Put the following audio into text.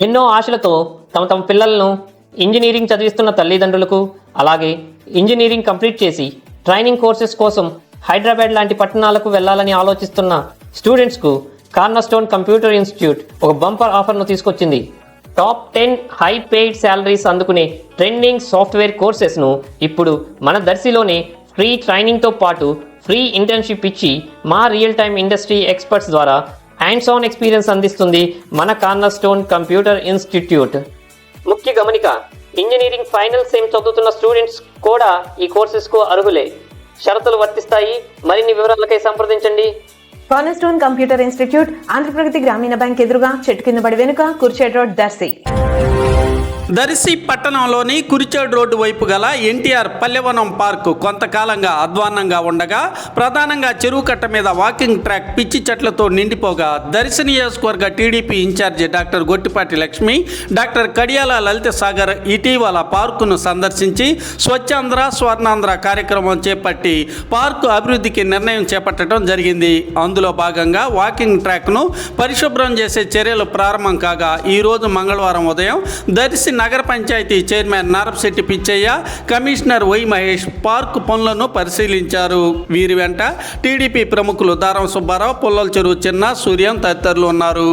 ఎన్నో ఆశలతో తమ పిల్లలను ఇంజనీరింగ్ చదివిస్తున్న తల్లిదండ్రులకు, అలాగే ఇంజనీరింగ్ కంప్లీట్ చేసి ట్రైనింగ్ కోర్సెస్ కోసం హైదరాబాద్ లాంటి పట్టణాలకు వెళ్లాలని ఆలోచిస్తున్న స్టూడెంట్స్కు కార్నర్స్టోన్ కంప్యూటర్ ఇన్స్టిట్యూట్ ఒక బంపర్ ఆఫర్ను తీసుకొచ్చింది. టాప్ 10 హై పెయిడ్ శాలరీస్ అందుకునే ట్రెండింగ్ సాఫ్ట్వేర్ కోర్సెస్ను ఇప్పుడు మన దర్శిలోనే ఫ్రీ ట్రైనింగ్తో పాటు ఫ్రీ ఇంటర్న్షిప్ ఇచ్చి మా రియల్ టైమ్ ఇండస్ట్రీ ఎక్స్పర్ట్స్ ద్వారా హ్యాండ్స్ ఆన్ ఎక్స్పీరియన్స్ అందిస్తుంది మన కార్నర్స్టోన్ కంప్యూటర్ ఇన్స్టిట్యూట్. ముఖ్య గమనిక, ఇంజనీరింగ్ ఫైనల్ సెమ్ చదువుతున్న స్టూడెంట్స్ కూడా ఈ కోర్సెస్కు అర్హులే. షరతులు వర్తిస్తాయి. మరిన్ని వివరాలకై సంప్రదించండి. కార్నర్స్టోన్ కంప్యూటర్ ఇన్స్టిట్యూట్, ఆంధ్రప్రగతి గ్రామీణ బ్యాంక్ ఎదురుగా, చెట్టు కింద పడి వెనుక, కుర్చేడ్ రోడ్, దర్శి. దర్శి పట్టణంలోని కురిచేడు రోడ్డు వైపు గల ఎన్టీఆర్ పల్లెవనం పార్కు కొంతకాలంగా అధ్వాన్నంగా ఉండగా, ప్రధానంగా చెరువు కట్ట మీద వాకింగ్ ట్రాక్ పిచ్చి చెట్లతో నిండిపోగా, దర్శి నియోజకవర్గ TDP incharge doctor Gottipati Lakshmi, doctor Kadiyala Lalitha Sagar ఇటీవల పార్కును సందర్శించి స్వచ్ఛాంధ్ర స్వర్ణాంధ్ర కార్యక్రమం చేపట్టి పార్కు అభివృద్ధికి నిర్ణయం చేపట్టడం జరిగింది. అందులో భాగంగా వాకింగ్ ట్రాక్ను పరిశుభ్రం చేసే చర్యలు ప్రారంభం కాగా, ఈరోజు మంగళవారం ఉదయం దర్శి నగర పంచాయతీ chairman Narapasetti Pichaiah, commissioner Y Mahesh park పనులను పరిశీలించారు. వీరి వెంట టీడీపీ ప్రముఖులు దారం సుబ్బారావు, పుల్లల చెరువు చిన్న, సూర్యం తదితరులు ఉన్నారు.